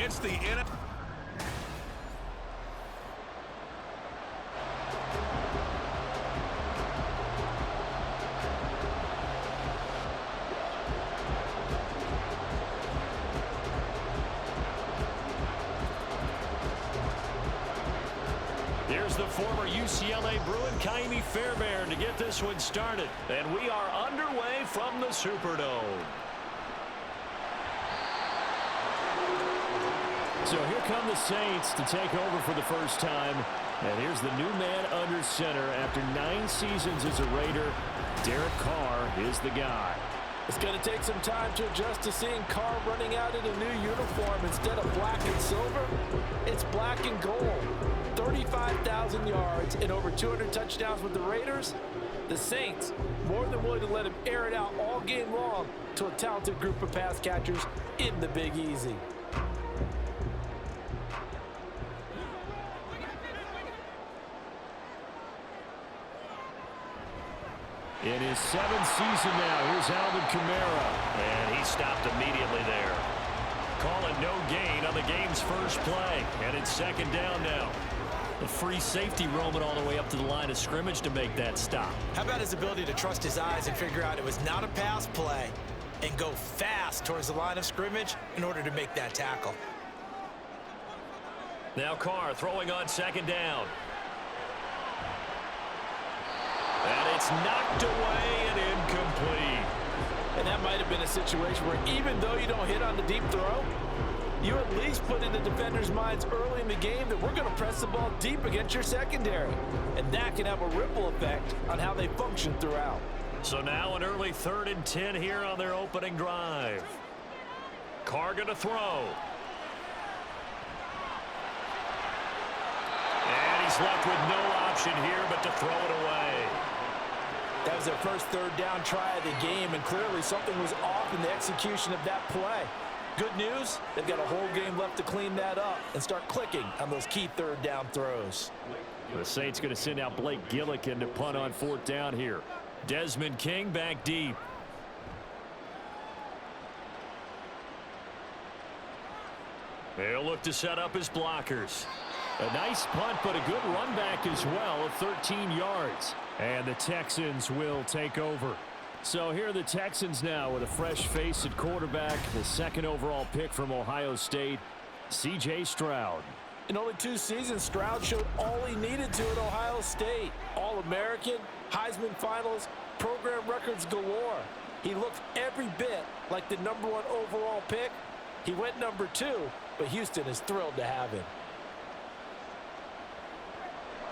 It's the NFL. Here's the former UCLA Bruin, Kaimi Fairbairn, to get this one started. And we are underway from the Superdome. So here come the Saints to take over for the first time. And here's the new man under center after 9 seasons as a Raider. Derek Carr is the guy. It's going to take some time to adjust to seeing Carr running out in a new uniform. Instead of black and silver, it's black and gold. 35,000 yards and over 200 touchdowns with the Raiders. The Saints more than willing to let him air it out all game long to a talented group of pass catchers in the Big Easy. In his 7th season now, here's Alvin Kamara. And he stopped immediately there. Call it no gain on the game's first play. And it's 2nd down now. A free safety roaming all the way up to the line of scrimmage to make that stop. How about his ability to trust his eyes and figure out it was not a pass play and go fast towards the line of scrimmage in order to make that tackle. Now Carr throwing on 2nd down. And it's knocked away and incomplete. And that might have been a situation where even though you don't hit on the deep throw, you at least put in the defenders' minds early in the game that we're going to press the ball deep against your secondary. And that can have a ripple effect on how they function throughout. So now an early 3rd and 10 here on their opening drive. Carr going to throw. And he's left with no option here but to throw it away. That was their first 3rd down try of the game, and clearly something was off in the execution of that play. Good news, they've got a whole game left to clean that up and start clicking on those key 3rd down throws. The Saints going to send out Blake Gillikin to punt on 4th down here. Desmond King back deep. They'll look to set up his blockers. A nice punt, but a good run back as well of 13 yards. And the Texans will take over. So here are the Texans now with a fresh face at quarterback, the 2nd overall pick from Ohio State, C.J. Stroud. In only 2 seasons, Stroud showed all he needed to at Ohio State. All-American, Heisman finalist, program records galore. He looked every bit like the #1 overall pick. He went number 2, but Houston is thrilled to have him.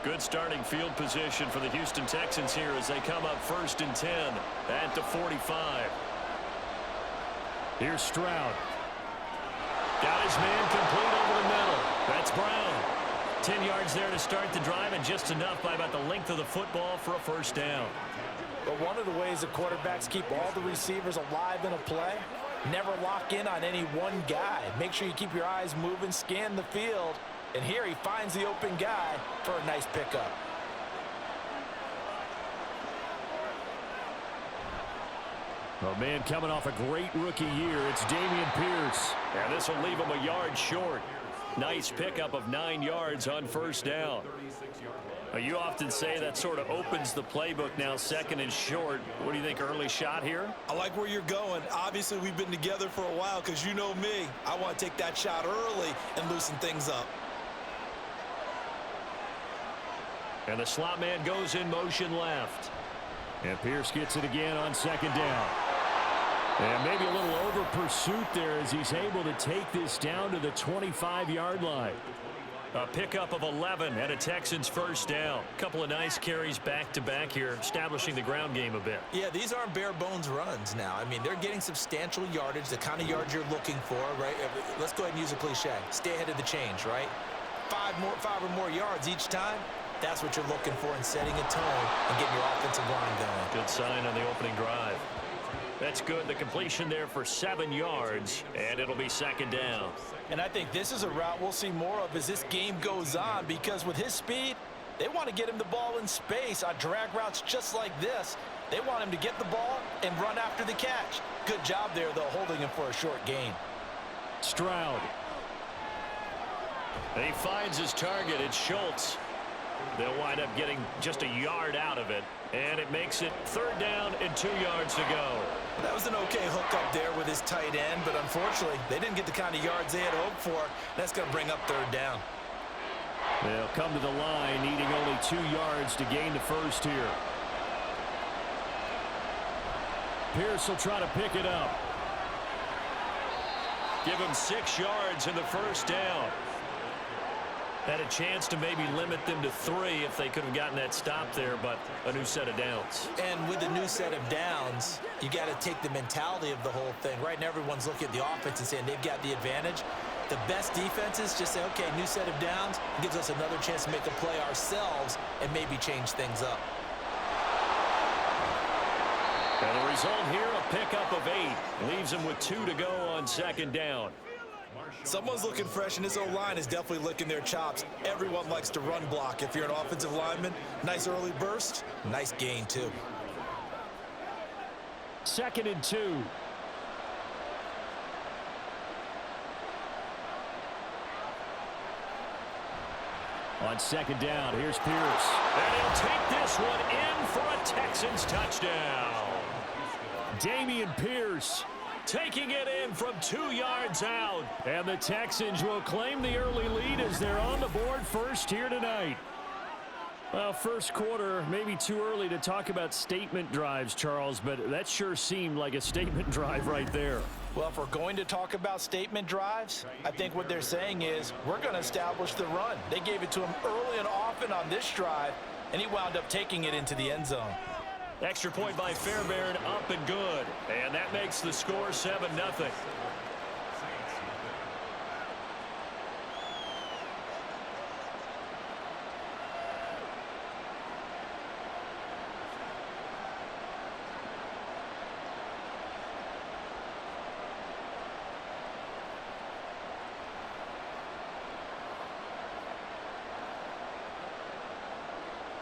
Good starting field position for the Houston Texans here as they come up 1st and 10 at the 45. Here's Stroud. Got his man complete over the middle. That's Brown. 10 yards there to start the drive, and just enough by about the length of the football for a 1st down. But one of the ways that quarterbacks keep all the receivers alive in a play, never lock in on any one guy. Make sure you keep your eyes moving, scan the field. And here he finds the open guy for a nice pickup. Oh, man, coming off a great rookie year, it's Dameon Pierce. And this will leave him a yard short. Nice pickup of 9 yards on 1st down. You often say that sort of opens the playbook now, 2nd and short. What do you think, early shot here? I like where you're going. Obviously, we've been together for a while because you know me. I want to take that shot early and loosen things up. And the slot man goes in motion left. And Pierce gets it again on 2nd down. And maybe a little over pursuit there as he's able to take this down to the 25-yard line. A pickup of 11 and a Texans 1st down. Couple of nice carries back-to-back here, establishing the ground game a bit. Yeah, these aren't bare-bones runs now. I mean, they're getting substantial yardage, the kind of yards you're looking for, right? Let's go ahead and use a cliche. Stay ahead of the change, right? 5 or more yards each time. That's what you're looking for in setting a tone and getting your offensive line going. Good sign on the opening drive. That's good. The completion there for 7 yards, and it'll be 2nd down. And I think this is a route we'll see more of as this game goes on, because with his speed, they want to get him the ball in space on drag routes just like this. They want him to get the ball and run after the catch. Good job there, though, holding him for a short gain. Stroud. And he finds his target. It's Schultz. They'll wind up getting just a yard out of it. And it makes it 3rd down and 2 yards to go. That was an okay hookup there with his tight end, but unfortunately, they didn't get the kind of yards they had hoped for. That's going to bring up 3rd down. They'll come to the line, needing only 2 yards to gain the first here. Pierce will try to pick it up. Give him 6 yards in the first down. Had a chance to maybe limit them to 3 if they could have gotten that stop there, but a new set of downs. And with a new set of downs, you got to take the mentality of the whole thing. Right now, everyone's looking at the offense and saying they've got the advantage. The best defenses just say, okay, new set of downs. It gives us another chance to make a play ourselves and maybe change things up. And the result here, a pickup of 8. Leaves him with 2 to go on 2nd down. Someone's looking fresh, and this O-line is definitely licking their chops. Everyone likes to run block. If you're an offensive lineman, nice early burst, nice gain, too. 2nd and 2. On 2nd down, here's Pierce. And he'll take this one in for a Texans touchdown. Dameon Pierce taking it in from 2 yards out. And the Texans will claim the early lead as they're on the board first here tonight. Well, first quarter, maybe too early to talk about statement drives, Charles, but that sure seemed like a statement drive right there. Well, if we're going to talk about statement drives, I think what they're saying is we're going to establish the run. They gave it to him early and often on this drive, and he wound up taking it into the end zone. Extra point by Fairbairn, up and good. And that makes the score 7-0.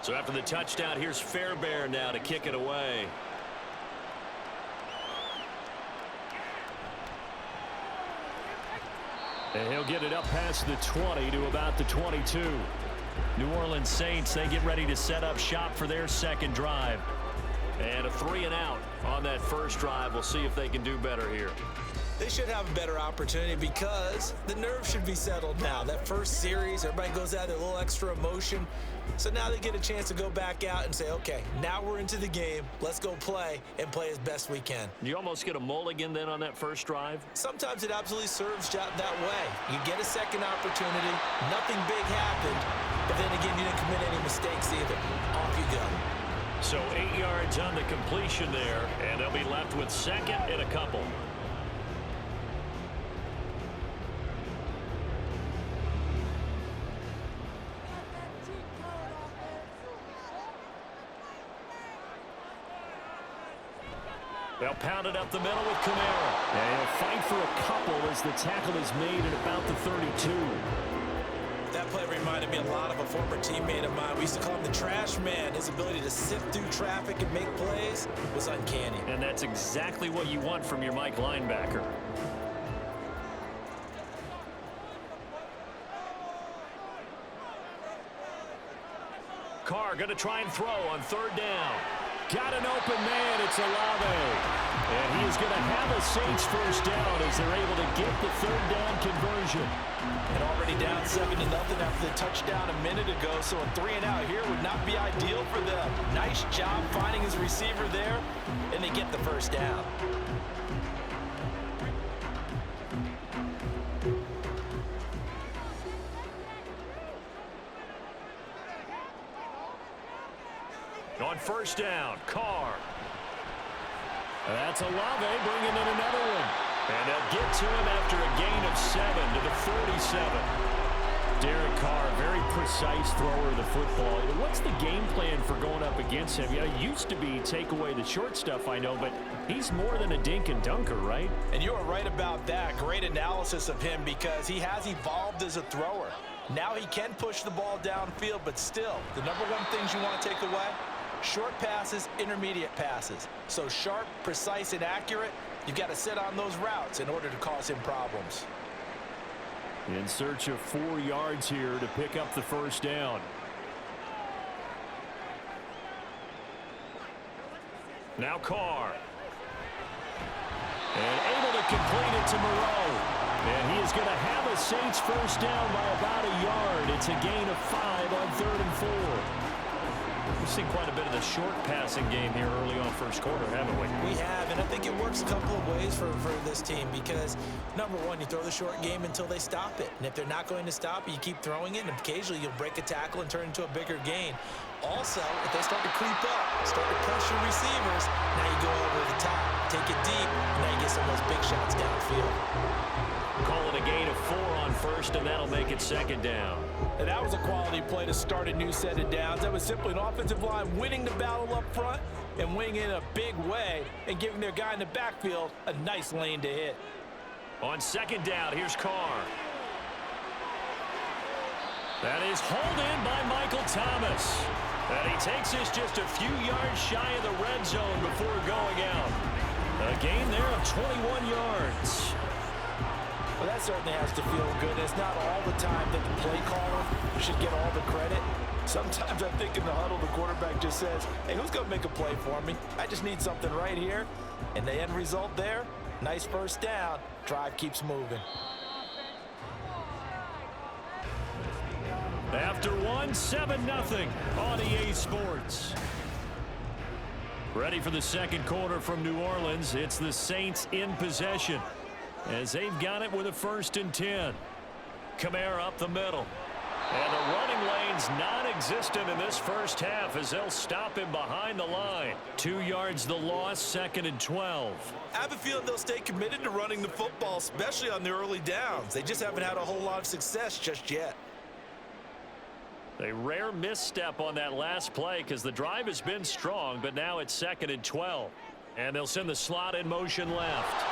So after the touchdown, here's Fairbairn now to kick it away. And he'll get it up past the 20 to about the 22. New Orleans Saints, they get ready to set up shop for their second drive. And a 3-and-out on that first drive. We'll see if they can do better here. They should have a better opportunity because the nerves should be settled now. That first series, everybody goes out with a little extra emotion. So now they get a chance to go back out and say, okay, now we're into the game. Let's go play and play as best we can. You almost get a mulligan then on that first drive? Sometimes it absolutely serves that way. You get a second opportunity. Nothing big happened. But then again, you didn't commit any mistakes either. Off you go. So 8 yards on the completion there, and they'll be left with second and a couple. They'll pound it up the middle with Kamara. And he'll fight for a couple as the tackle is made at about the 32. That play reminded me a lot of a former teammate of mine. We used to call him the trash man. His ability to sift through traffic and make plays was uncanny. And that's exactly what you want from your Mike linebacker. Carr going to try and throw on 3rd down. Got an open man. It's Olave. And he is going to have a Saints first down as they're able to get the 3rd down conversion. And already down 7-0 after the touchdown a minute ago, so a 3-and-out here would not be ideal for them. Nice job finding his receiver there, and they get the first down. On 1st down, Carr. That's Olave bringing in another one. And they'll get to him after a gain of 7 to the 47. Derek Carr, very precise thrower of the football. What's the game plan for going up against him? It used to be take away the short stuff, I know, but he's more than a dink and dunker, right? And you are right about that. Great analysis of him because he has evolved as a thrower. Now he can push the ball downfield, but still, the number one things you want to take away, short passes, intermediate passes. So sharp, precise, and accurate, you've got to sit on those routes in order to cause him problems. In search of 4 yards here to pick up the first down. Now Carr. And able to complete it to Moreau. And he is going to have a Saints first down by about a yard. It's a gain of 5 on 3rd and 4. We've seen quite a bit of the short passing game here early on first quarter, haven't we? We have, and I think it works a couple of ways for this team because, number one, you throw the short game until they stop it. And if they're not going to stop it, you keep throwing it, and occasionally you'll break a tackle and turn into a bigger gain. Also, if they start to creep up, start to pressure receivers, now you go over the top, take it deep, and now you get some of those big shots downfield. Call it a gain of 4 on first, and that'll make it 2nd down. And that was a quality play to start a new set of downs. That was simply an offensive line winning the battle up front and winning in a big way and giving their guy in the backfield a nice lane to hit. On 2nd down, here's Carr. That is hauled in by Michael Thomas. And he takes us just a few yards shy of the red zone before going out. A gain there of 21 yards. Well, that certainly has to feel good. It's not all the time that the play caller should get all the credit. Sometimes I think in the huddle, the quarterback just says, hey, who's going to make a play for me? I just need something right here. And the end result there, nice first down. Drive keeps moving. After 1, 7-0 on EA Sports. Ready for the second quarter from New Orleans. It's the Saints in possession as they've got it with a 1st and 10. Kamara up the middle. And the running lane's non-existent in this first half as they'll stop him behind the line. 2 yards the loss, 2nd and 12. I have a feeling they'll stay committed to running the football, especially on the early downs. They just haven't had a whole lot of success just yet. A rare misstep on that last play because the drive has been strong, but now it's 2nd and 12. And they'll send the slot in motion left.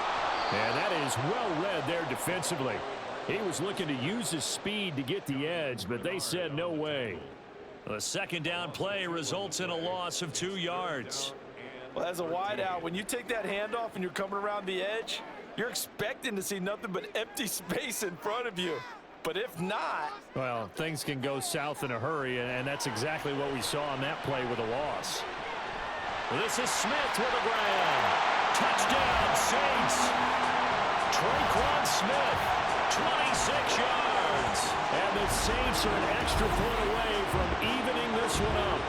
And that is well read there defensively. He was looking to use his speed to get the edge, but they said no way. The 2nd down play results in a loss of 2 yards. Well, as a wideout, when you take that handoff and you're coming around the edge, you're expecting to see nothing but empty space in front of you. But if not... Well, things can go south in a hurry, and that's exactly what we saw on that play with a loss. This is Smith with a grab. Touchdown, Saints. Traquan Smith, 26 yards. And the Saints are an extra point away from evening this one up.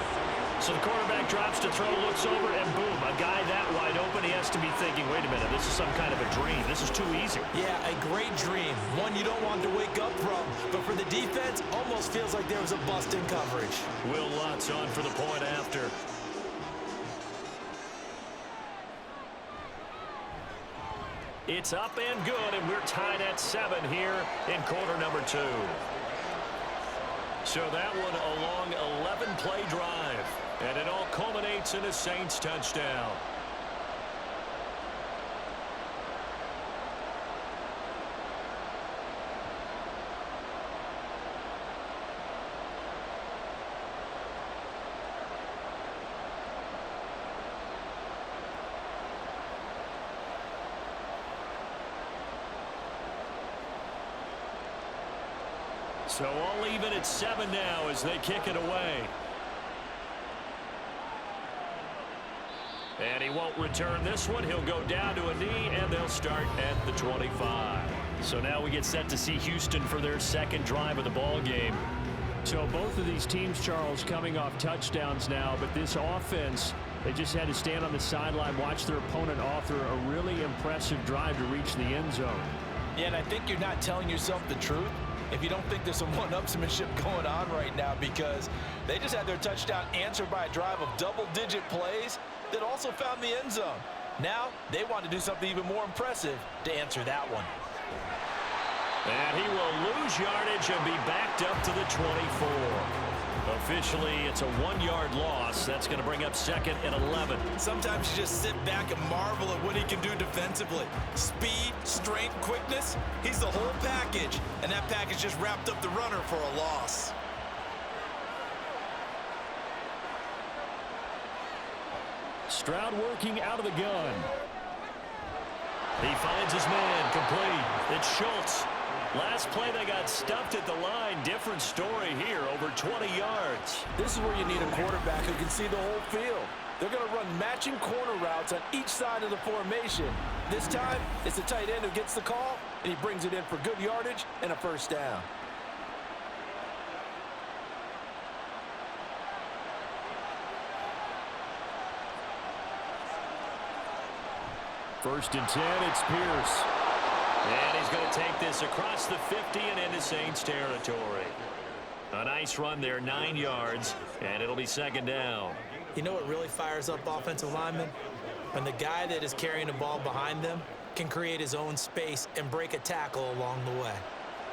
So the quarterback drops to throw, looks over, and boom, a guy that wide open, he has to be thinking, wait a minute, this is some kind of a dream. This is too easy. Yeah, a great dream. One you don't want to wake up from. But for the defense, almost feels like there was a bust in coverage. Will Lutz on for the point after. It's up and good, and we're tied at 7 here in quarter number 2. So that one a long 11-play drive, and it all culminates in a Saints touchdown. So all even at 7 now as they kick it away. And he won't return this one. He'll go down to a knee, and they'll start at the 25. So now we get set to see Houston for their second drive of the ball game. So both of these teams, Charles, coming off touchdowns now, but this offense, they just had to stand on the sideline, watch their opponent author a really impressive drive to reach the end zone. Yeah, and I think you're not telling yourself the truth if you don't think there's some one-upsmanship going on right now, because they just had their touchdown answered by a drive of double-digit plays that also found the end zone. Now they want to do something even more impressive to answer that one. And he will lose yardage and be backed up to the 24. Officially, it's a 1-yard loss. That's going to bring up 2nd and 11. Sometimes you just sit back and marvel at what he can do defensively. Speed, strength, quickness, he's the whole package. And that package just wrapped up the runner for a loss. Stroud working out of the gun. He finds his man complete. It's Schultz. Last play, they got stuffed at the line. Different story here, over 20 yards. This is where you need a quarterback who can see the whole field. They're going to run matching corner routes on each side of the formation. This time, it's the tight end who gets the call, and he brings it in for good yardage and a first down. First and 10, it's Pierce. And he's going to take this across the 50 and into Saints territory. A nice run there, 9 yards, and it'll be second down. You know what really fires up offensive linemen? When the guy that is carrying the ball behind them can create his own space and break a tackle along the way.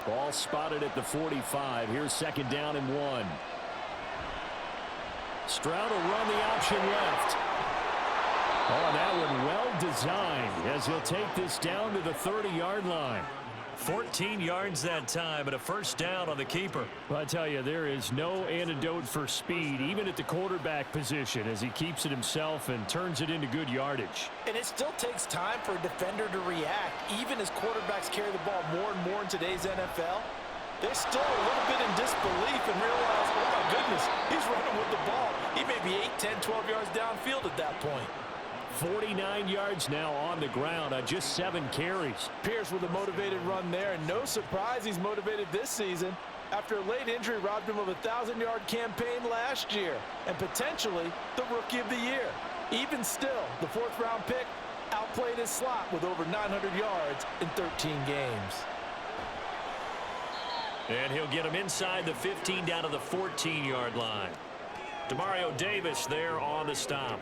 Ball spotted at the 45. Here's second down and 1. Stroud will run the option left. Oh, that one well designed as he'll take this down to the 30-yard line. 14 yards that time and a first down on the keeper. Well, I tell you, there is no antidote for speed, even at the quarterback position, as he keeps it himself and turns it into good yardage. And it still takes time for a defender to react, even as quarterbacks carry the ball more and more in today's NFL. They're still a little bit in disbelief and realize, oh my goodness, he's running with the ball. He may be 8, 10, 12 yards downfield at that point. 49 yards now on the ground on just 7 carries. Pierce with a motivated run there, and no surprise he's motivated this season after a late injury robbed him of a 1,000-yard campaign last year and potentially the Rookie of the Year. Even still, the 4th-round pick outplayed his slot with over 900 yards in 13 games. And he'll get him inside the 15 down to the 14-yard line. Demario Davis there on the stop.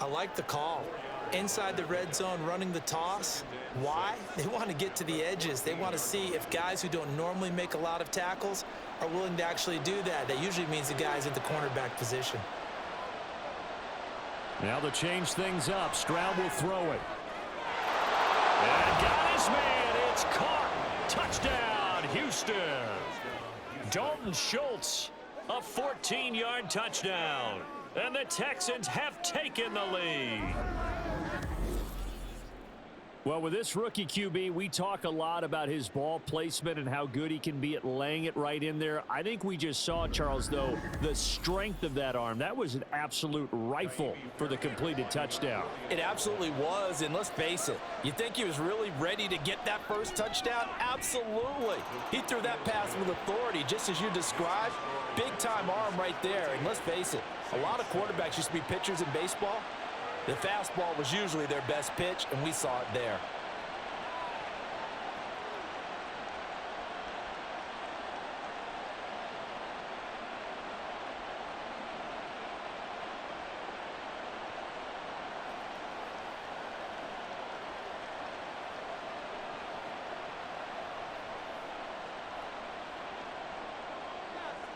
I like the call. Inside the red zone running the toss. Why? They want to get to the edges. They want to see if guys who don't normally make a lot of tackles are willing to actually do that. That usually means the guys at the cornerback position. Now to change things up, Stroud will throw it. And got his man. It's caught. Touchdown, Houston. Dalton Schultz, a 14-yard touchdown. And the Texans have taken the lead. Well, with this rookie QB, we talk a lot about his ball placement and how good he can be at laying it right in there. I think we just saw, Charles, though, the strength of that arm. That was an absolute rifle for the completed touchdown. It absolutely was, and let's face it, you think he was really ready to get that first touchdown? Absolutely. He threw that pass with authority, just as you described. Big-time arm right there, and let's face it, a lot of quarterbacks used to be pitchers in baseball. The fastball was usually their best pitch, and we saw it there.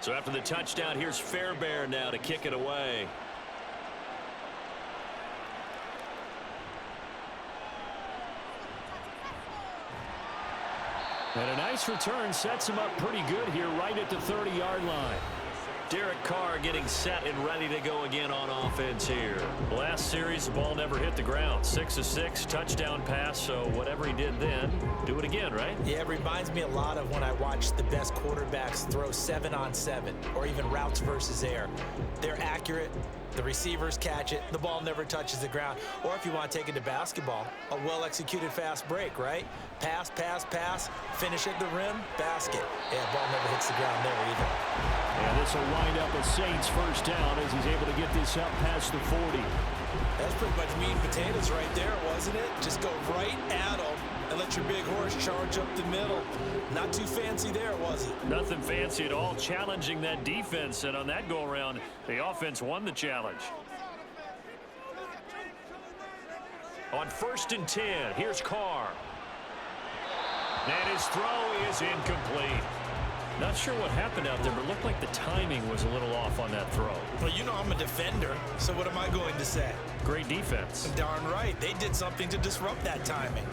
So after the touchdown, here's Fairbairn now to kick it away. And a nice return sets him up pretty good here right at the 30-yard line. Derek Carr getting set and ready to go again on offense here. Last series, the ball never hit the ground. 6 of 6, touchdown pass, so whatever he did then, do it again, right? Yeah, it reminds me a lot of when I watch the best quarterbacks throw 7-on-7 or even routes versus air. They're accurate. The receivers catch it. The ball never touches the ground. Or if you want to take it to basketball, a well-executed fast break, right? Pass, pass, pass, finish at the rim, basket. Yeah, ball never hits the ground there either. And this will wind up a Saints first down as he's able to get this up past the 40. That's pretty much meat and potatoes right there, wasn't it? Just go right at them and let your big horse charge up the middle. Not too fancy there, was it? Nothing fancy at all, challenging that defense, and on that go-around, the offense won the challenge. On 1st and 10, here's Carr. And his throw is incomplete. Not sure what happened out there, but it looked like the timing was a little off on that throw. Well, you know I'm a defender, so what am I going to say? Great defense. Darn right. They did something to disrupt that timing.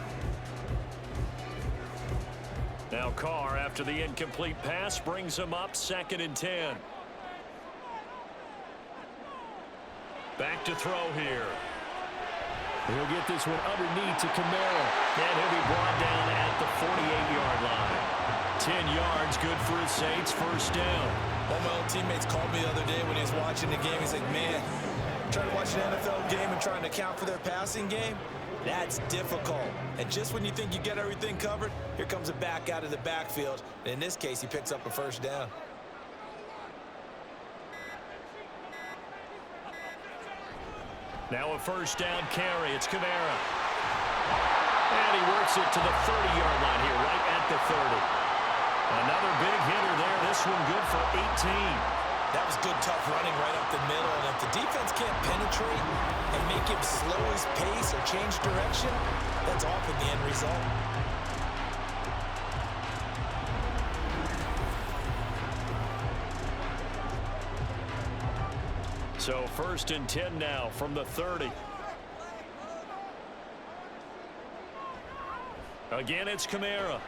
Now Carr, after the incomplete pass, brings him up 2nd and 10. Back to throw here. He'll get this one underneath to Kamara. And he'll be brought down at the 48-yard line. 10 yards, good for his Saints first down. One of my old teammates called me the other day when he was watching the game. He's like, man, trying to watch an NFL game and trying to account for their passing game, that's difficult. And just when you think you get everything covered, here comes a back out of the backfield. And in this case, he picks up a first down. Now a first down carry. It's Kamara. And he works it to the 30-yard line here, right at the 30. Another big hitter there. This one good for 18. That was good, tough running right up the middle. And if the defense can't penetrate and make him slow his pace or change direction, that's often the end result. So first and 10 now from the 30. Again, it's Kamara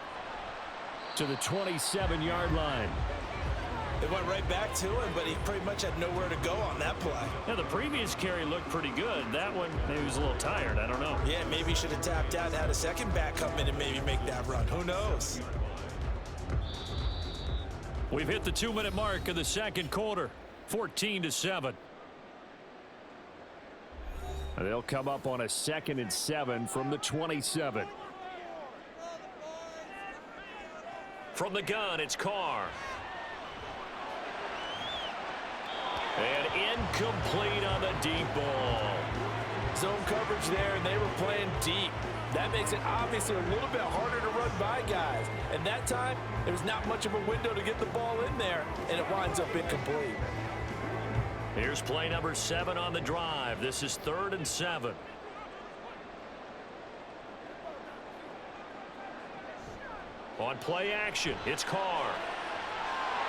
to the 27-yard line. It went right back to him, but he pretty much had nowhere to go on that play. Yeah, the previous carry looked pretty good. That one, maybe he was a little tired. I don't know. Yeah, maybe he should have tapped out and had a second back come in and maybe make that run. Who knows? We've hit the 2-minute mark of the second quarter, 14-7. They'll come up on a 2nd and 7 from the 27. From the gun, it's Carr. And incomplete on the deep ball. Zone coverage there, and they were playing deep. That makes it obviously a little bit harder to run by guys. And that time, there's not much of a window to get the ball in there, and it winds up incomplete. Here's play number 7 on the drive. This is 3rd and 7. On play action, it's Carr.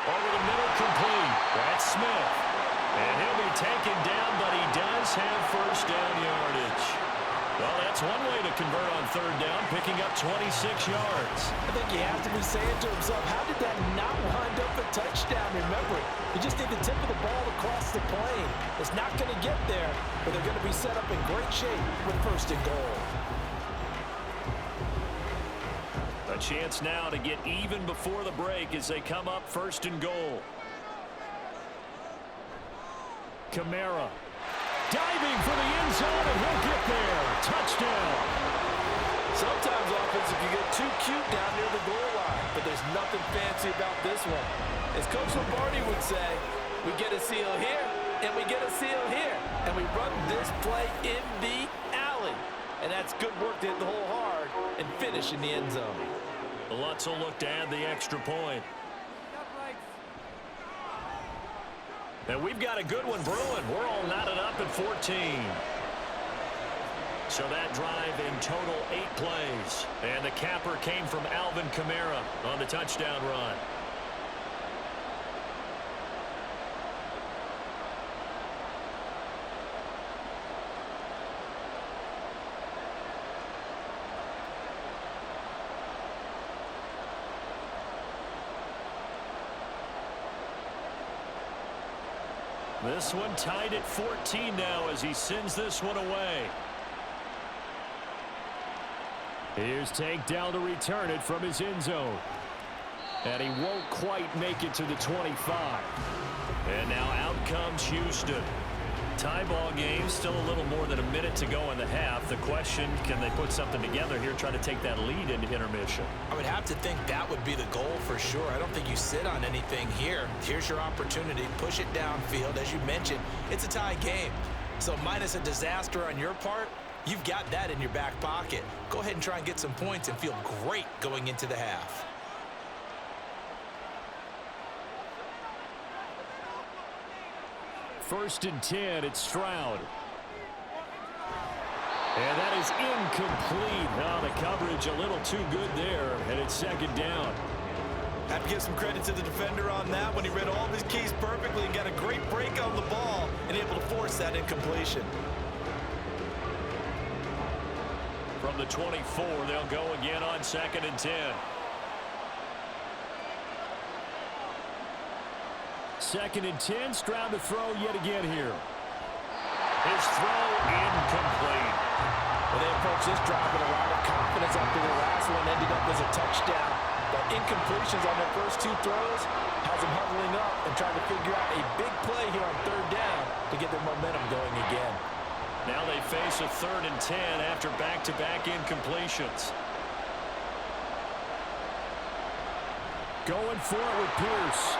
Over the middle, complete. That's Smith. And he'll be taken down, but he does have first down yardage. Well, that's one way to convert on 3rd down, picking up 26 yards. I think he has to be saying to himself, how did that not wind up a touchdown? Remember, you just need the tip of the ball across the plane. It's not going to get there, but they're going to be set up in great shape with 1st and goal. A chance now to get even before the break as they come up 1st and goal. Kamara diving for the end zone, and he'll get there. Touchdown. Sometimes offenses can get too cute down near the goal line, but there's nothing fancy about this one. As Coach Lombardi would say, we get a seal here, and we get a seal here, and we run this play in the alley. And that's good work to hit the hole hard and finish in the end zone. Lutz will look to add the extra point. And we've got a good one brewing. We're all knotted up at 14. So that drive in total 8 plays. And the capper came from Alvin Kamara on the touchdown run. This one tied at 14 now as he sends this one away. Here's Tank down to return it from his end zone. And he won't quite make it to the 25. And now out comes Houston. Tie ball game, still a little more than a minute to go in the half. The question, can they put something together here, try to take that lead into intermission? I would have to think that would be the goal for sure. I don't think you sit on anything here. Here's your opportunity. Push it downfield. As you mentioned, it's a tie game. So minus a disaster on your part, you've got that in your back pocket. Go ahead and try and get some points and feel great going into the half. First and 10, it's Stroud. And that is incomplete. Now the coverage a little too good there, and it's 2nd down. Have to give some credit to the defender on that when he read all of his keys perfectly and got a great break on the ball and able to force that incompletion. From the 24, they'll go again on 2nd and 10. 2nd and 10, Stroud to throw yet again here. His throw incomplete. Well, they approach this drive with a lot of confidence after the last one ended up as a touchdown. but incompletions on their first 2 throws has them huddling up and trying to figure out a big play here on 3rd down to get their momentum going again. Now they face a 3rd and 10 after back-to-back incompletions. Going for it with Pierce.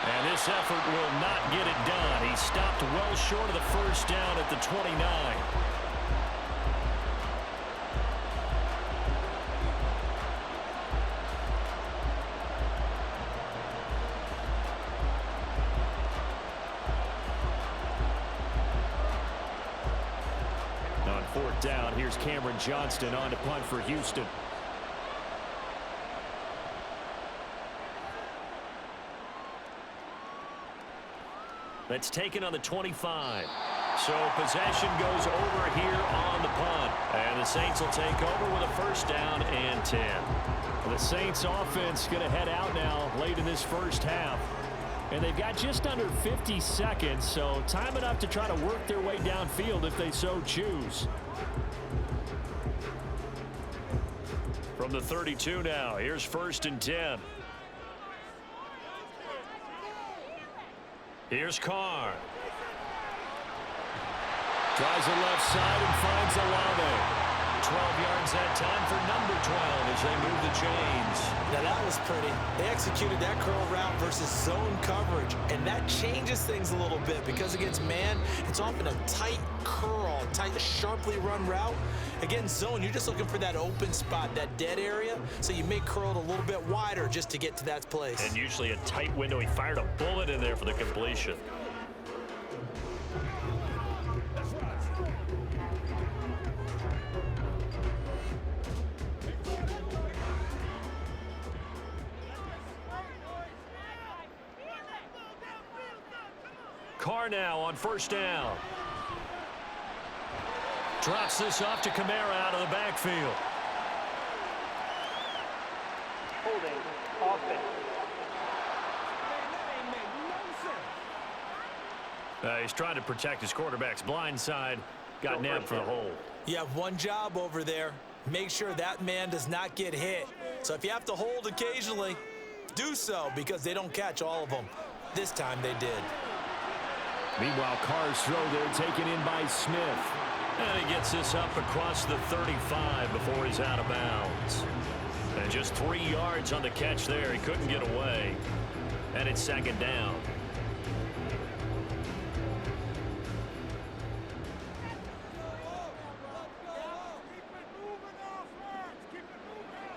And this effort will not get it done. He stopped well short of the first down at the 29. On 4th down, here's Cameron Johnston on to punt for Houston. That's taken on the 25. So possession goes over here on the punt. And the Saints will take over with a 1st down and 10. The Saints offense going to head out now late in this first half. And they've got just under 50 seconds, so time enough to try to work their way downfield if they so choose. From the 32 now, here's 1st and 10. Here's Carr. Tries the left side and finds Olave. 12 yards that time for number 12 as they move the chains. Now that was pretty. They executed that curl route versus zone coverage, and that changes things a little bit because against man, it's often a tight curl, tight, sharply run route. Against zone, you're just looking for that open spot, that dead area, so you may curl it a little bit wider just to get to that place. And usually a tight window. He fired a bullet in there for the completion. Carr now on 1st down. Drops this off to Kamara out of the backfield. Holding offense. He's trying to protect his quarterback's blind side. Got nabbed for the hold. You have one job over there. Make sure that man does not get hit. So if you have to hold occasionally, do so because they don't catch all of them. This time they did. Meanwhile, Carr's throw there taken in by Smith. And he gets this up across the 35 before he's out of bounds. And just 3 yards on the catch there. He couldn't get away. And it's 2nd down.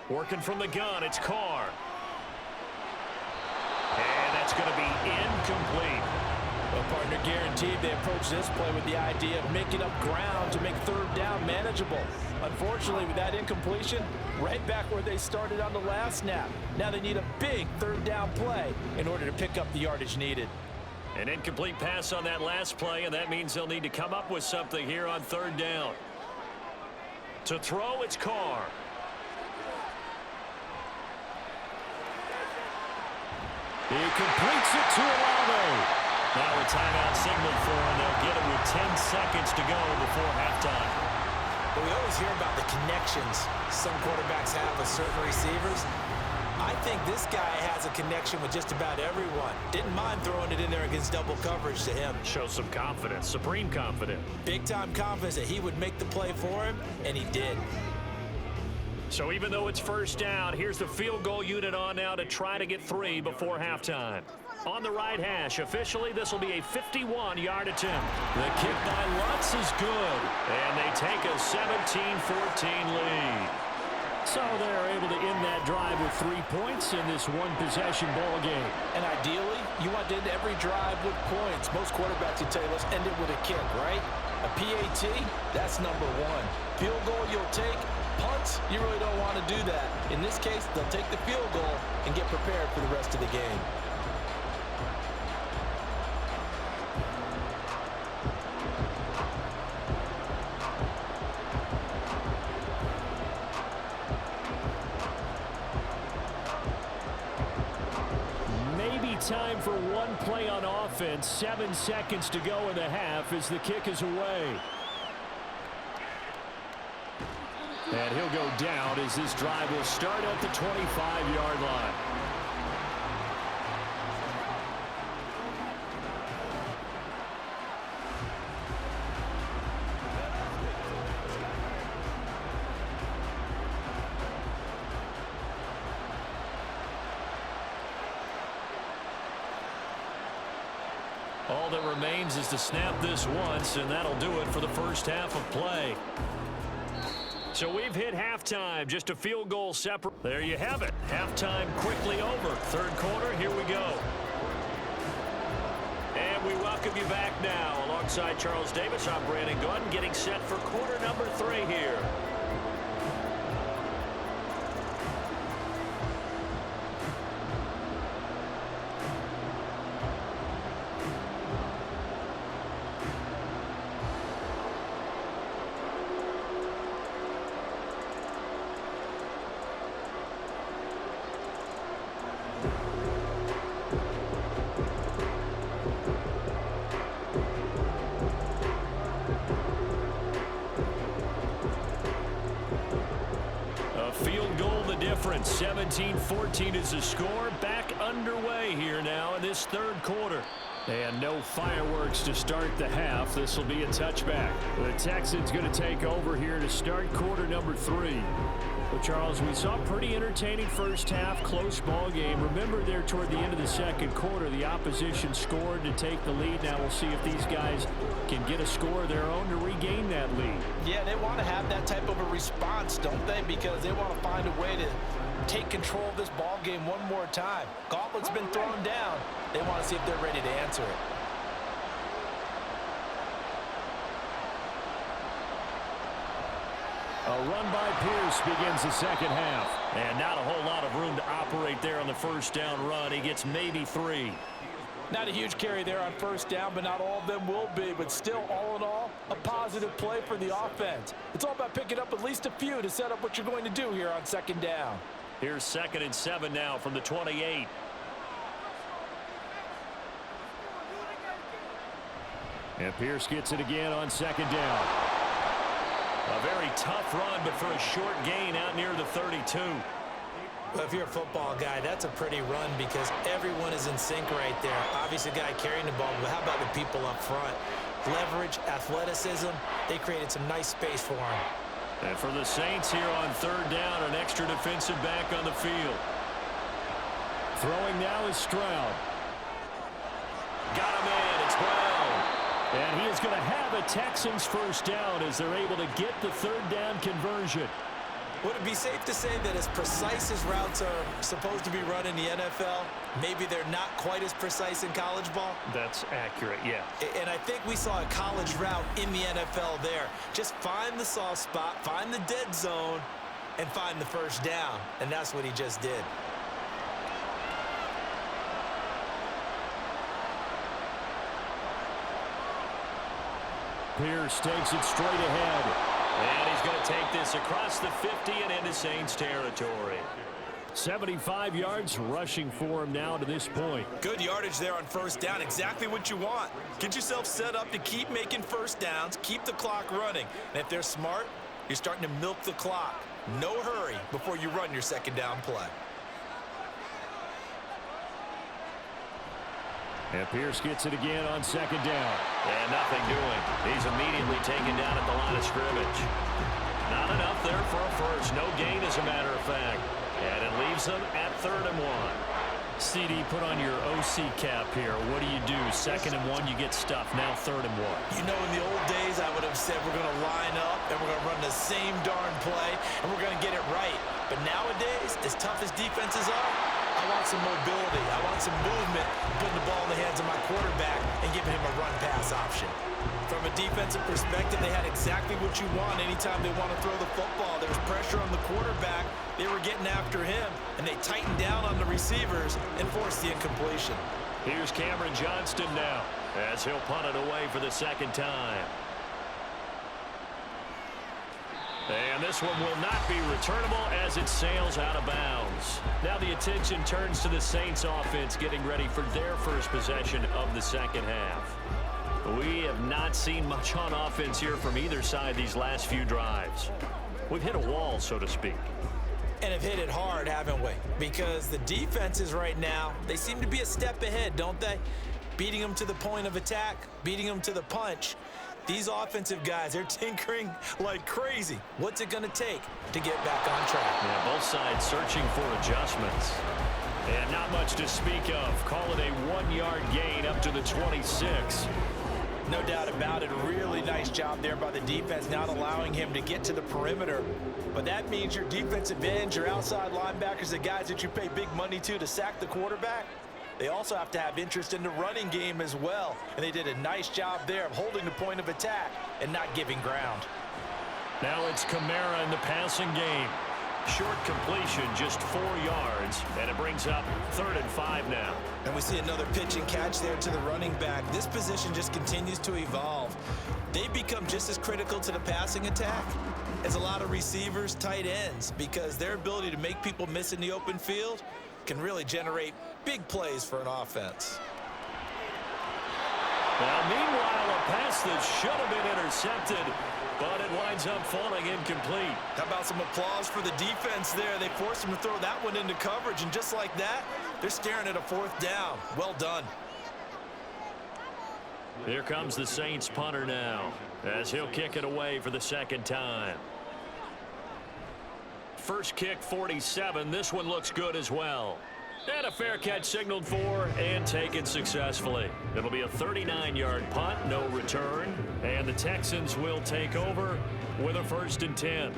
Working from the gun, it's Carr. And that's going to be incomplete. Well, partner, guaranteed they approach this play with the idea of making up ground to make 3rd down manageable. Unfortunately, with that incompletion, right back where they started on the last snap. Now they need a big 3rd down play in order to pick up the yardage needed. An incomplete pass on that last play, and that means they'll need to come up with something here on 3rd down. To throw, it's Carr. He completes it to Olave. Now a timeout signal for him. They'll get it with 10 seconds to go before halftime. But we always hear about the connections some quarterbacks have with certain receivers. I think this guy has a connection with just about everyone. Didn't mind throwing it in there against double coverage to him. Shows some confidence, supreme confidence. Big-time confidence that he would make the play for him, and he did. So even though it's 1st down, here's the field goal unit on now to try to get 3 before halftime. On the right hash, officially this will be a 51-yard attempt. The kick by Lutz is good, and they take a 17-14 lead. So they're able to end that drive with 3 points in this one-possession ball game. And ideally, you want to end every drive with points. Most quarterbacks would tell you, let's end it with a kick, right? A PAT, that's number 1. Field goal you'll take. Punts, you really don't want to do that. In this case, they'll take the field goal and get prepared for the rest of the game. Time for one play on offense. 7 seconds to go in the half as the kick is away. And he'll go down as this drive will start at the 25-yard line. All that remains is to snap this once, and that'll do it for the first half of play. So we've hit halftime, just a field goal separate. There you have it. Halftime quickly over. Third quarter, here we go. And we welcome you back now. Alongside Charles Davis, I'm Brandon Gunn, getting set for quarter number 3 here. Field goal the difference. 17-14 is the score. Back underway here now in this third quarter. And no fireworks to start the half. This will be a touchback. The Texans going to take over here to start quarter number 3. Well, Charles, we saw a pretty entertaining first half, close ball game. Remember there toward the end of the second quarter, the opposition scored to take the lead. Now we'll see if these guys can get a score of their own to regain that lead. Yeah, they want to have that type of a response, don't they? Because they want to find a way to take control of this ball game one more time. Gauntlet's been thrown down. They want to see if they're ready to answer it. A run by Pierce begins the second half. And not a whole lot of room to operate there on the first down run. He gets maybe 3. Not a huge carry there on first down, but not all of them will be. But still, all in all, a positive play for the offense. It's all about picking up at least a few to set up what you're going to do here on second down. Here's 2nd and 7 now from the 28. And Pierce gets it again on second down. A very tough run, but for a short gain out near the 32. Well, if you're a football guy, that's a pretty run because everyone is in sync right there. Obviously, the guy carrying the ball, but how about the people up front? Leverage, athleticism, they created some nice space for him. And for the Saints here on third down, an extra defensive back on the field. Throwing now is Stroud. Got him in. It's Brown. And he is going to have a Texans first down as they're able to get the third down conversion. Would it be safe to say that as precise as routes are supposed to be run in the NFL, maybe they're not quite as precise in college ball? That's accurate, yeah. And I think we saw a college route in the NFL there. Just find the soft spot, find the dead zone, and find the first down. And that's what he just did. Pierce takes it straight ahead. And he's going to take this across the 50 and into Saints territory. 75 yards rushing for him now to this point. Good yardage there on first down. Exactly what you want. Get yourself set up to keep making first downs, keep the clock running. And if they're smart, you're starting to milk the clock. No hurry before you run your second down play. And Pierce gets it again on second down. And nothing doing. He's immediately taken down at the line of scrimmage. Not enough there for a first. No gain, as a matter of fact. And it leaves them at 3rd and 1. CD, put on your OC cap here. What do? 2nd and 1, you get stuffed. Now 3rd and 1. You know, in the old days, I would have said we're going to line up and we're going to run the same darn play and we're going to get it right. But nowadays, as tough as defenses are, I want some mobility. I want some movement, putting the ball in the hands of my quarterback and giving him a run-pass option. From a defensive perspective, they had exactly what you want anytime they want to throw the football. There was pressure on the quarterback. They were getting after him, and they tightened down on the receivers and forced the incompletion. Here's Cameron Johnston now as he'll punt it away for the second time. And this one will not be returnable as it sails out of bounds. Now the attention turns to the Saints offense getting ready for their first possession of the second half. We have not seen much on offense here from either side these last few drives. we've hit a wall, so to speak. And have hit it hard, haven't we? Because the defenses right now, they seem to be a step ahead, don't they? Beating them to the point of attack, beating them to the punch. These offensive guys, they're tinkering like crazy. What's it going to take to get back on track? Yeah, both sides searching for adjustments. And not much to speak of. Call it a 1-yard gain up to the 26. No doubt about it. Really nice job there by the defense, not allowing him to get to the perimeter. But that means your defensive ends, your outside linebackers, the guys that you pay big money to sack the quarterback, they also have to have interest in the running game as well. And they did a nice job there of holding the point of attack and not giving ground. Now it's Kamara in the passing game. Short completion, just 4 yards, and it brings up 3rd and 5 now. And we see another pitch and catch there to the running back. This position just continues to evolve. They become just as critical to the passing attack as a lot of receivers, tight ends, because their ability to make people miss in the open field can really generate big plays for an offense. Now, meanwhile, a pass that should have been intercepted, but it winds up falling incomplete. How about some applause for the defense there? They forced him to throw that one into coverage, and just like that, they're staring at a 4th down. Well done. Here comes the Saints punter now, as he'll kick it away for the 2nd time. First kick, 47. This one looks good as well. And a fair catch signaled for and taken successfully. It'll be a 39-yard punt, no return. And the Texans will take over with a 1st and 10.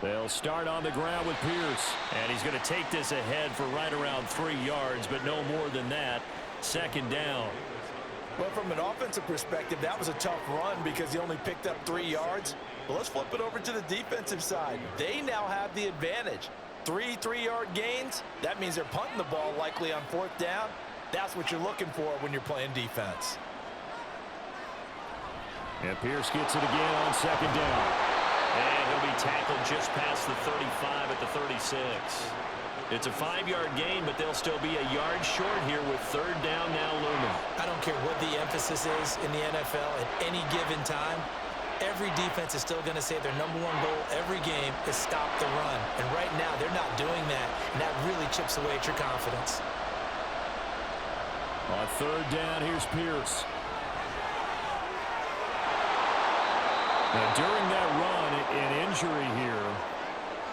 They'll start on the ground with Pierce. And he's going to take this ahead for right around 3 yards, but no more than that. 2nd down. Well, from an offensive perspective, that was a tough run because he only picked up 3 yards. But let's flip it over to the defensive side. They now have the advantage. 3 3-yard gains. That means they're punting the ball likely on 4th down. That's what you're looking for when you're playing defense. And Pierce gets it again on 2nd down. And he'll be tackled just past the 35 at the 36. It's a 5-yard gain, but they'll still be a yard short here with 3rd down now looming. I don't care what the emphasis is in the NFL at any given time. Every defense is still going to say their #1 goal every game is stop the run. And right now, they're not doing that, and that really chips away at your confidence. On 3rd down, here's Pierce. Now, during that run, an injury here.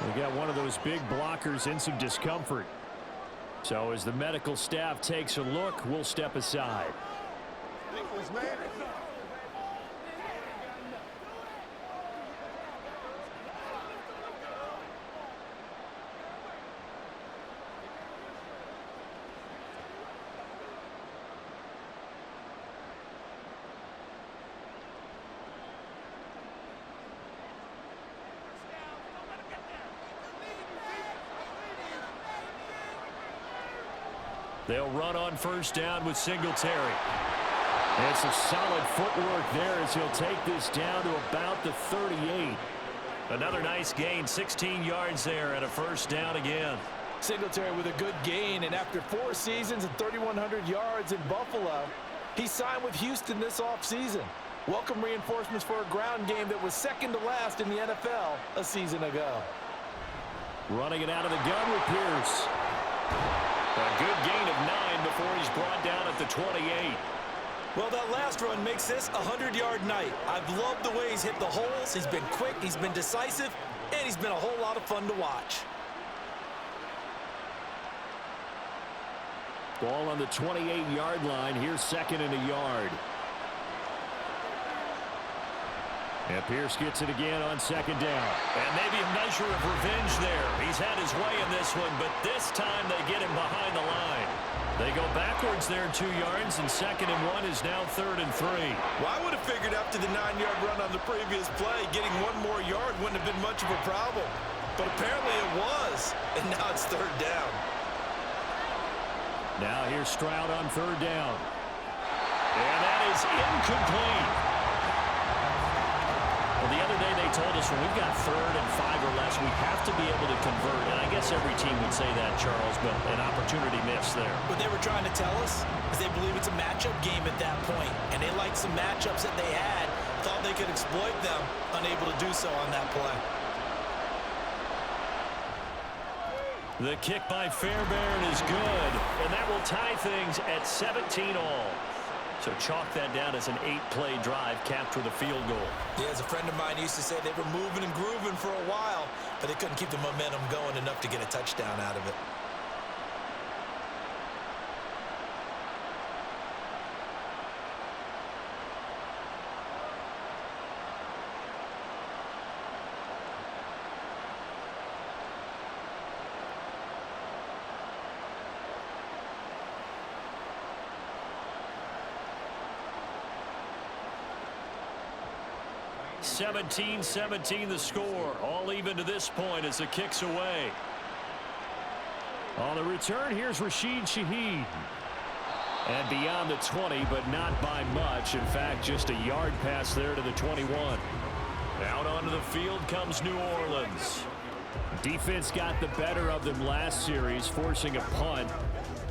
We got one of those big blockers in some discomfort. So as the medical staff takes a look, we'll step aside. They'll run on 1st down with Singletary. And some solid footwork there as he'll take this down to about the 38. Another nice gain, 16 yards there and a 1st down again. Singletary with a good gain, and after 4 seasons and 3,100 yards in Buffalo, he signed with Houston this offseason. Welcome reinforcements for a ground game that was 2nd to last in the NFL a season ago. Running it out of the gun with Pierce. A good gain of 9 before he's brought down at the 28. Well, that last run makes this a 100-yard night. I've loved the way he's hit the holes. He's been quick, he's been decisive, and he's been a whole lot of fun to watch. Ball on the 28-yard line. Here's 2nd and a yard. And Pierce gets it again on 2nd down. And maybe a measure of revenge there. He's had his way in this one, but this time they get him behind the line. They go backwards there 2 yards, and 2nd and 1 is now 3rd and 3. Well, I would have figured after the 9-yard run on the previous play, getting 1 more yard wouldn't have been much of a problem. But apparently it was, and now it's 3rd down. Now here's Stroud on third down. And that is incomplete. Well, the other day they told us when we've got 3rd and 5 or less, we have to be able to convert. And I guess every team would say that, Charles, but an opportunity missed there. What they were trying to tell us is they believe it's a matchup game at that point, and they liked some matchups that they had, thought they could exploit them, unable to do so on that play. The kick by Fairbairn is good, and that will tie things at 17 all. So chalk that down as an 8-play drive capped with a field goal. Yeah, as a friend of mine used to say, they were moving and grooving for a while, but they couldn't keep the momentum going enough to get a touchdown out of it. (17-17) the score. All even to this point as the kick's away. On the return, here's Rashid Shaheed. And beyond the 20, but not by much. In fact, just a yard pass there to the 21. Out onto the field comes New Orleans. Defense got the better of them last series, forcing a punt.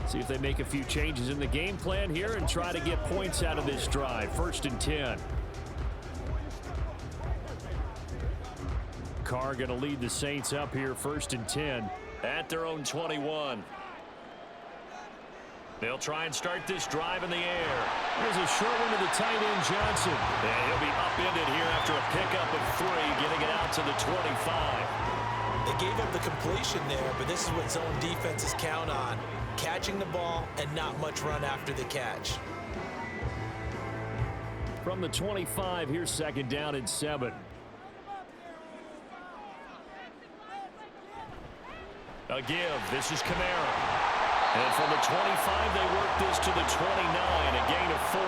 See if they make a few changes in the game plan here and try to get points out of this drive. 1st and 10. Carr going to lead the Saints up here, 1st and 10 at their own 21. They'll try and start this drive in the air. There's a short one to the tight end, Johnson. And he'll be upended here after a pickup of 3, getting it out to the 25. They gave up the completion there, but this is what zone defenses count on. Catching the ball and not much run after the catch. From the 25, here's 2nd down and 7. A give. This is Kamara. And from the 25, they work this to the 29, a gain of 4.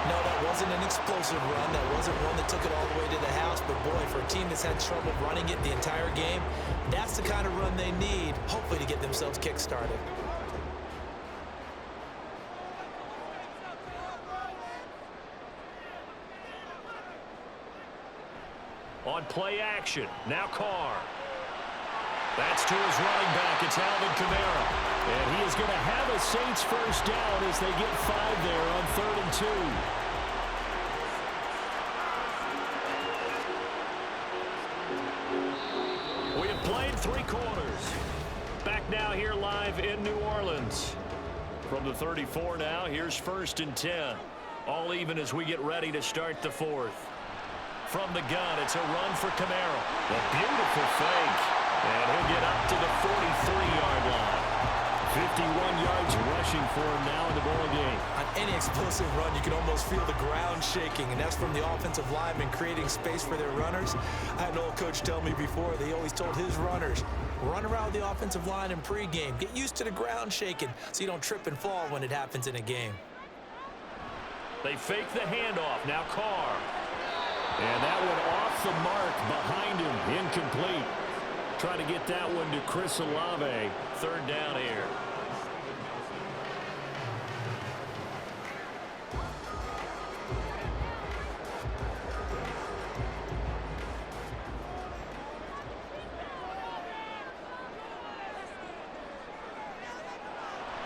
No, that wasn't an explosive run. That wasn't one that took it all the way to the house. But, boy, for a team that's had trouble running it the entire game, that's the kind of run they need, hopefully, to get themselves kick-started. On play action, now Carr. That's to his running back. It's Alvin Kamara. And he is going to have a Saints first down as they get 5 there on 3rd and 2. We have played 3 quarters. Back now here live in New Orleans. From the 34 now, here's 1st and 10. All even as we get ready to start the 4th. From the gun, it's a run for Kamara. A beautiful fake. And he'll get up to the 43-yard line. 51 yards rushing for him now in the ball game. On any explosive run, you can almost feel the ground shaking, and that's from the offensive linemen creating space for their runners. I had an old coach tell me before, they always told his runners, run around the offensive line in pregame. Get used to the ground shaking so you don't trip and fall when it happens in a game. They fake the handoff. Now Carr. And that one off the mark behind him. Incomplete. Try to get that one to Chris Olave. 3rd down here.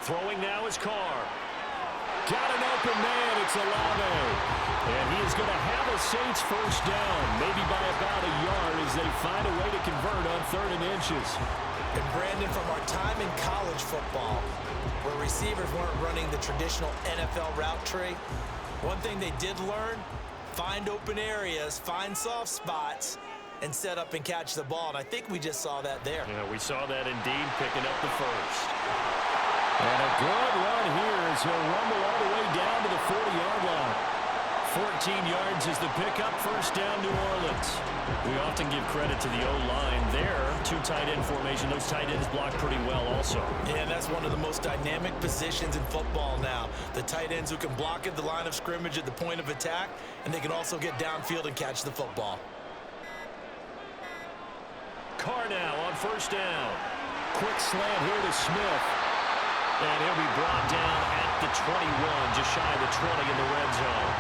Throwing now is Carr. Got an open man. It's Olave. And he is going to have a Saints first down, maybe by about a yard as they find a way to convert on 3rd and inches. And Brandon, from our time in college football, where receivers weren't running the traditional NFL route tree, one thing they did learn, find open areas, find soft spots, and set up and catch the ball. And I think we just saw that there. Yeah, we saw that indeed, picking up the first. And a good run here as he'll rumble all the way down to the 40-yard line. 14 yards is the pickup. First down, New Orleans. We often give credit to the O-line there. 2 tight end formation. Those tight ends block pretty well also. Yeah, that's one of the most dynamic positions in football now. The tight ends who can block at the line of scrimmage at the point of attack, and they can also get downfield and catch the football. Carr now on first down. Quick slant here to Smith. And he'll be brought down at the 21, just shy of the 20 in the red zone.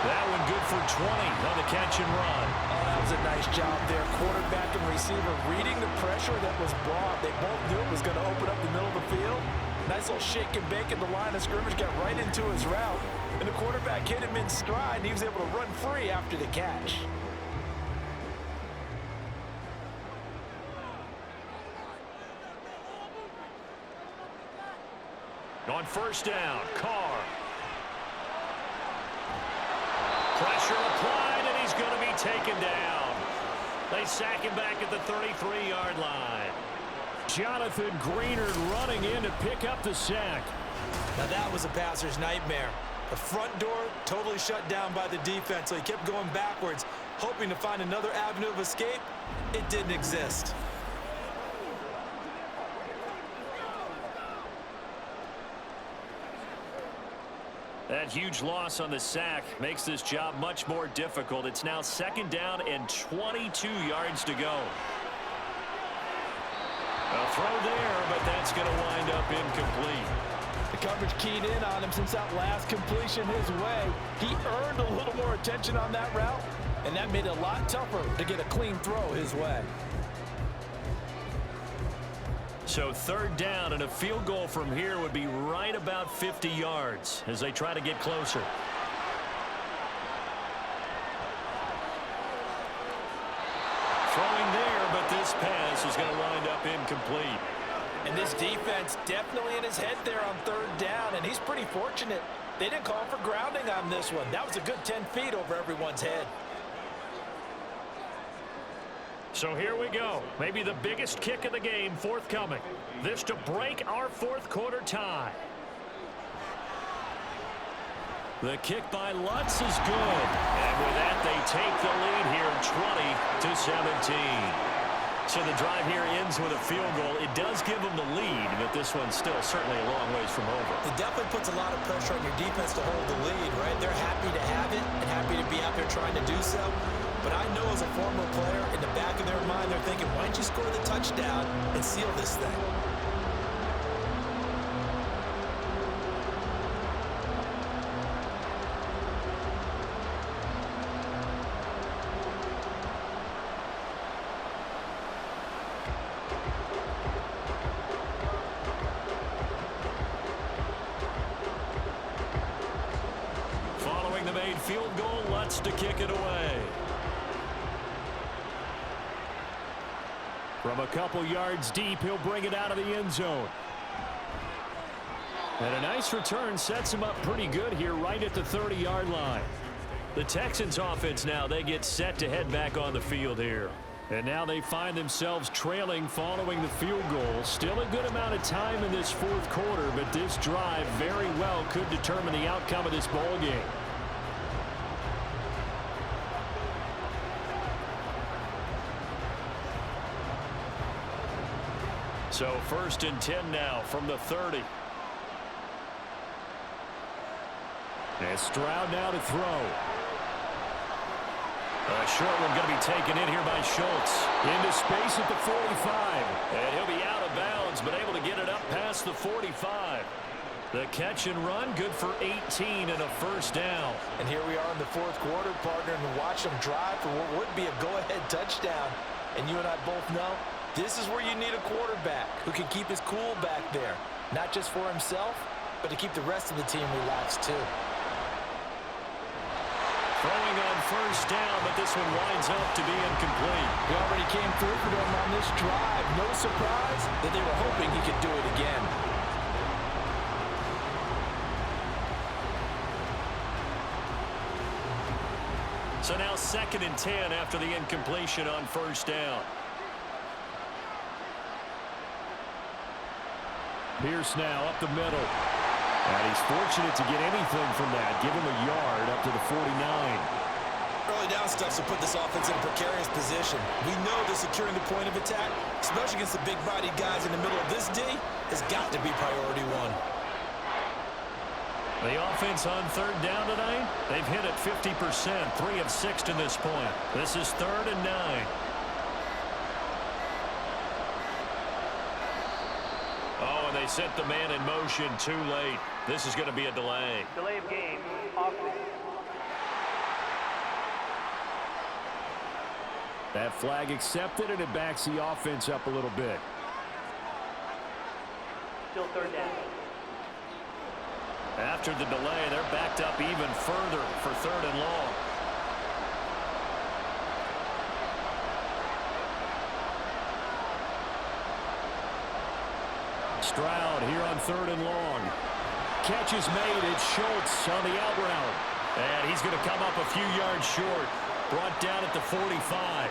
That one good for 20 on the catch and run. Oh, that was a nice job there. Quarterback and receiver reading the pressure that was brought. They both knew it was going to open up the middle of the field. Nice little shake and bake in the line of scrimmage, got right into his route. And the quarterback hit him in stride, and he was able to run free after the catch. On first down, Carr. Pressure applied, and he's going to be taken down. They sack him back at the 33-yard line. Jonathan Greenard running in to pick up the sack. Now that was a passer's nightmare. The front door totally shut down by the defense, so he kept going backwards, hoping to find another avenue of escape. It didn't exist. That huge loss on the sack makes this job much more difficult. It's now second down and 22 yards to go. A throw there, but that's going to wind up incomplete. The coverage keyed in on him since that last completion his way. He earned a little more attention on that route, and that made it a lot tougher to get a clean throw his way. So third down and a field goal from here would be right about 50 yards as they try to get closer. Throwing there, but this pass is going to wind up incomplete. And this defense definitely in his head there on third down, and he's pretty fortunate. They didn't call for grounding on this one. That was a good 10 feet over everyone's head. So here we go. Maybe the biggest kick of the game forthcoming. This to break our fourth quarter tie. The kick by Lutz is good. And with that, they take the lead here 20-17. So the drive here ends with a field goal. It does give them the lead, but this one's still certainly a long ways from over. It definitely puts a lot of pressure on your defense to hold the lead, right? They're happy to have it and happy to be out there trying to do so. But I know as a former player, in the back of their mind, they're thinking, why don't you score the touchdown and seal this thing? Following the made field goal, Lutz to kick it away. From a couple yards deep, he'll bring it out of the end zone. And a nice return sets him up pretty good here right at the 30-yard line. The Texans offense now, they get set to head back on the field here. And now they find themselves trailing following the field goal. Still a good amount of time in this fourth quarter, but this drive very well could determine the outcome of this ball game. So first and 10 now from the 30. And Stroud now to throw. A short one going to be taken in here by Schultz. Into space at the 45. And he'll be out of bounds, but able to get it up past the 45. The catch and run, good for 18 and a first down. And here we are in the fourth quarter, partner, and watch them drive for what would be a go-ahead touchdown. And you and I both know, this is where you need a quarterback who can keep his cool back there. Not just for himself, but to keep the rest of the team relaxed too. Throwing on first down, but this one winds up to be incomplete. He already came through for them on this drive. No surprise that they were hoping he could do it again. So now second and 10 after the incompletion on first down. Pierce now up the middle. And he's fortunate to get anything from that. Give him a yard up to the 49. Early down stuff to put this offense in a precarious position. We know that securing the point of attack, especially against the big-bodied guys in the middle of this D, has got to be priority one. The offense on third down tonight, they've hit it 50%, 3 of 6 to this point. This is 3rd and 9. Oh, and they They sent the man in motion too late. This is going to be a delay. Delay of game. Offense. That flag accepted, and it backs the offense up a little bit. Still third down. After the delay, they're backed up even further for 3rd and long. Stroud here on 3rd and long. Catch is made. It's Schultz on the out route. And he's going to come up a few yards short. Brought down at the 45.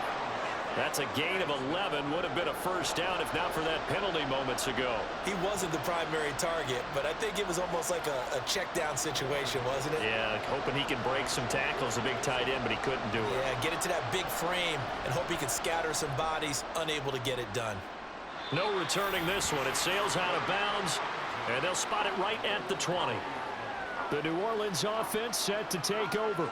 That's a gain of 11. Would have been a first down if not for that penalty moments ago. He wasn't the primary target, but I think it was almost like a check down situation, wasn't it? Yeah, hoping he can break some tackles, a big tight end, but he couldn't do it. Yeah, get it to that big frame and hope he can scatter some bodies, unable to get it done. No returning this one. It sails out of bounds, and they'll spot it right at the 20. The New Orleans offense set to take over.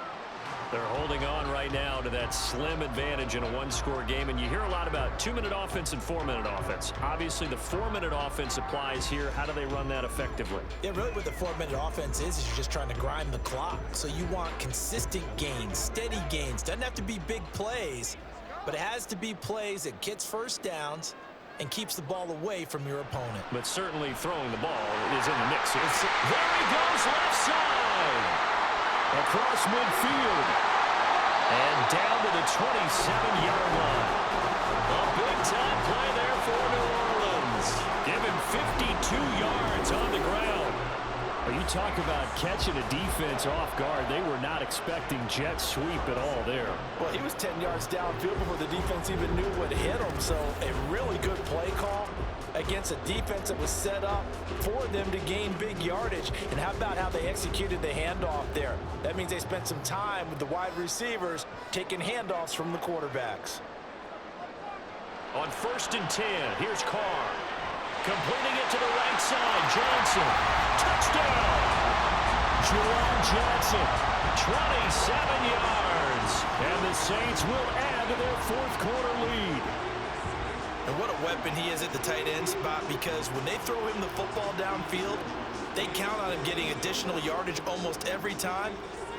They're holding on right now to that slim advantage in a one-score game, and you hear a lot about 2-minute offense and 4-minute offense. Obviously, the 4-minute offense applies here. How do they run that effectively? Yeah, really what the 4-minute offense is you're just trying to grind the clock. So you want consistent gains, steady gains. Doesn't have to be big plays, but it has to be plays that gets first downs and keeps the ball away from your opponent. But certainly throwing the ball is in the mix here. There he goes, left side. Across midfield. And down to the 27-yard line. A big-time play there for New Orleans. Give him 52 yards on the ground. You talk about catching a defense off guard. They were not expecting jet sweep at all there. Well, he was 10 yards downfield before the defense even knew what hit him. So a really good play call against a defense that was set up for them to gain big yardage. And how about how they executed the handoff there? That means they spent some time with the wide receivers taking handoffs from the quarterbacks. On 1st and 10, here's Carr. Completing it to the right side. Johnson. Touchdown. Juwan Johnson. 27 yards. And the Saints will add to their 4th quarter lead. And what a weapon he is at the tight end spot, because when they throw him the football downfield, they count on him getting additional yardage almost every time.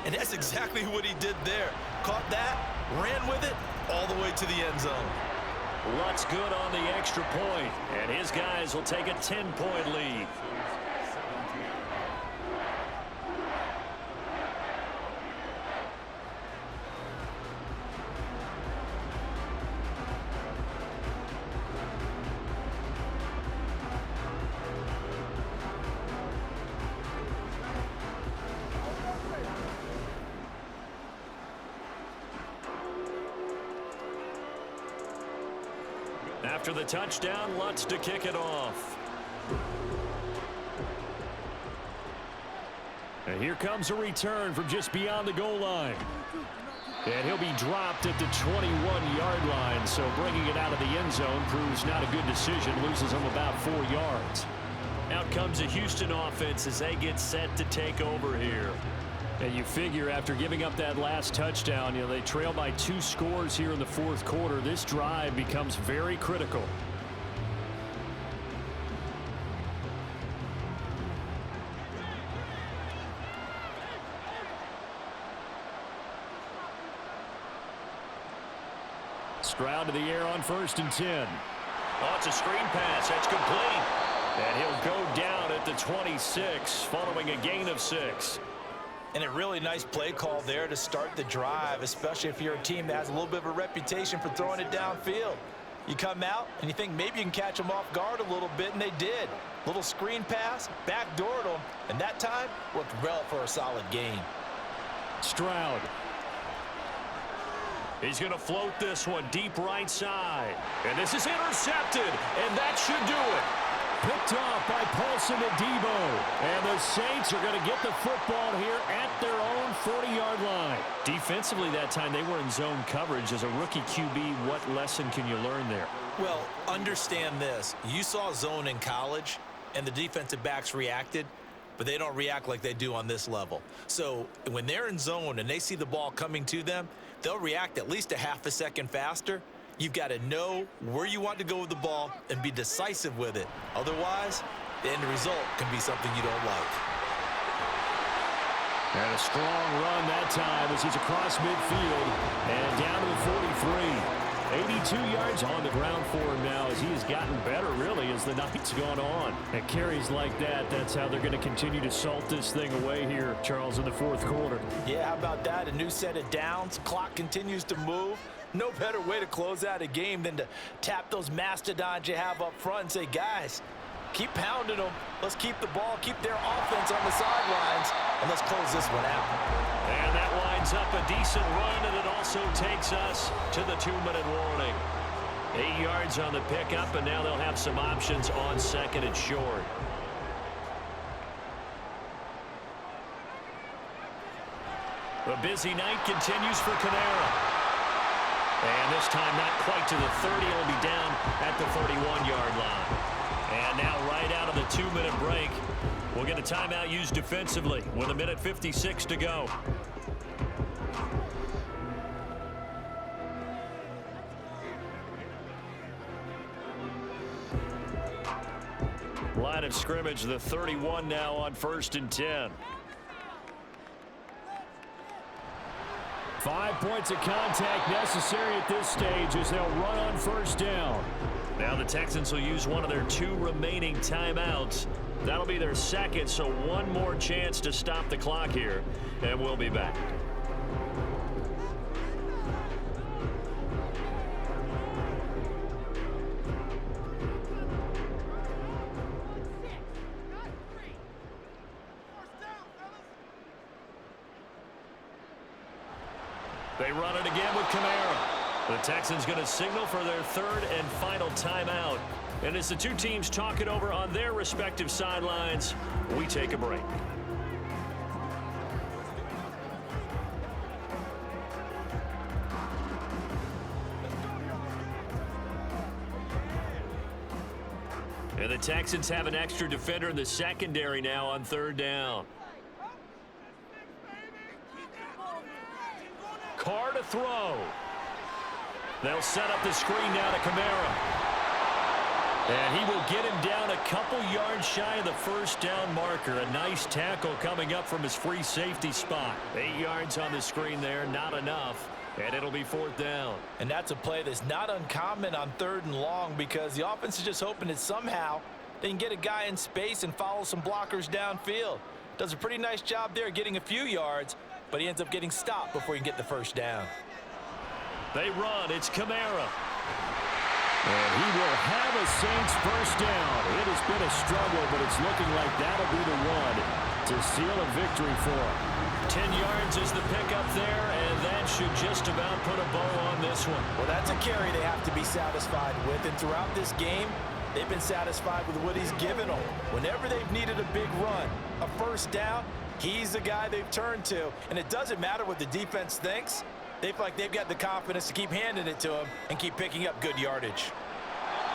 And that's exactly what he did there. Caught that, ran with it, all the way to the end zone. Lutz good on the extra point, and his guys will take a 10-point lead. After the touchdown, Lutz to kick it off. And here comes a return from just beyond the goal line. And he'll be dropped at the 21-yard line, so bringing it out of the end zone proves not a good decision, loses him about 4 yards. Out comes the Houston offense as they get set to take over here. And you figure after giving up that last touchdown, they trail by 2 scores here in the 4th quarter. This drive becomes very critical. Stroud to the air on 1st and 10. Oh, it's a screen pass. That's complete. And he'll go down at the 26 following a gain of 6. And a really nice play call there to start the drive, especially if you're a team that has a little bit of a reputation for throwing it downfield. You come out and you think maybe you can catch them off guard a little bit, and they did. Little screen pass, backdoored them, and that time worked well for a solid gain. Stroud. He's going to float this one deep right side. And this is intercepted, and that should do it. Picked off by Paulson Adebo. And the Saints are going to get the football here at their own 40-yard line. Defensively that time, they were in zone coverage. As a rookie QB, what lesson can you learn there? Well, understand this. You saw zone in college, and the defensive backs reacted, but they don't react like they do on this level. So when they're in zone and they see the ball coming to them, they'll react at least a half a second faster. You've got to know where you want to go with the ball and be decisive with it. Otherwise, the end result can be something you don't like. And a strong run that time as he's across midfield and down to the 43. 82 yards on the ground for him now as he has gotten better, really, as the night's gone on. And carries like that, that's how they're going to continue to salt this thing away here, Charles, in the fourth quarter. Yeah, how about that? A new set of downs. Clock continues to move. No better way to close out a game than to tap those mastodons you have up front and say, guys, keep pounding them. Let's keep the ball, keep their offense on the sidelines, and let's close this one out. And that lines up a decent run, and it also takes us to the 2-minute warning. 8 yards on the pickup, and now they'll have some options on second and short. The busy night continues for Kamara. And this time not quite to the 30. He'll be down at the 31-yard line. And now right out of the 2-minute break, we'll get a timeout used defensively with 1:56 to go. Line of scrimmage, the 31 now on 1st and 10. 5 points of contact necessary at this stage as they'll run on 1st down. Now the Texans will use one of their 2 remaining timeouts. That'll be their second, so one more chance to stop the clock here, and we'll be back. They run it again with Kamara. The Texans going to signal for their 3rd and final timeout. And as the 2 teams talk it over on their respective sidelines, we take a break. And the Texans have an extra defender in the secondary now on 3rd down. Carr to throw. They'll set up the screen now to Kamara. And he will get him down a couple yards shy of the 1st down marker. A nice tackle coming up from his free safety spot. 8 yards on the screen there, not enough. And it'll be 4th down. And that's a play that's not uncommon on 3rd and long because the offense is just hoping that somehow they can get a guy in space and follow some blockers downfield. Does a pretty nice job there getting a few yards, but he ends up getting stopped before he can get the 1st down. They run. It's Kamara. And he will have a Saints 1st down. It has been a struggle, but it's looking like that'll be the one to seal a victory for him. 10 yards is the pickup there, and that should just about put a bow on this one. Well, that's a carry they have to be satisfied with, and throughout this game, they've been satisfied with what he's given them. Whenever they've needed a big run, a 1st down, he's the guy they've turned to, and it doesn't matter what the defense thinks. They feel like they've got the confidence to keep handing it to him and keep picking up good yardage.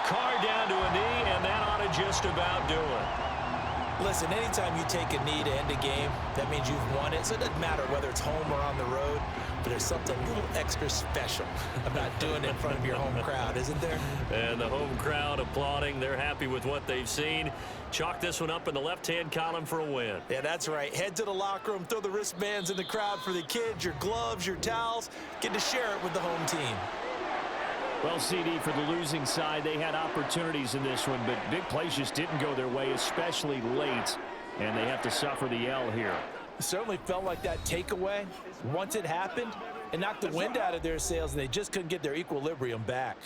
Carr down to a knee, and that ought to just about do it. Listen, anytime you take a knee to end a game, that means you've won it. So it doesn't matter whether it's home or on the road, but there's something a little extra special about doing it in front of your home crowd, isn't there? And the home crowd applauding. They're happy with what they've seen. Chalk this one up in the left-hand column for a win. Yeah, that's right. Head to the locker room, throw the wristbands in the crowd for the kids, your gloves, your towels. Get to share it with the home team. Well, CD, for the losing side, they had opportunities in this one, but big plays just didn't go their way, especially late, and they have to suffer the L here. It certainly felt like that takeaway, once it happened, it knocked the wind out of their sails, and they just couldn't get their equilibrium back.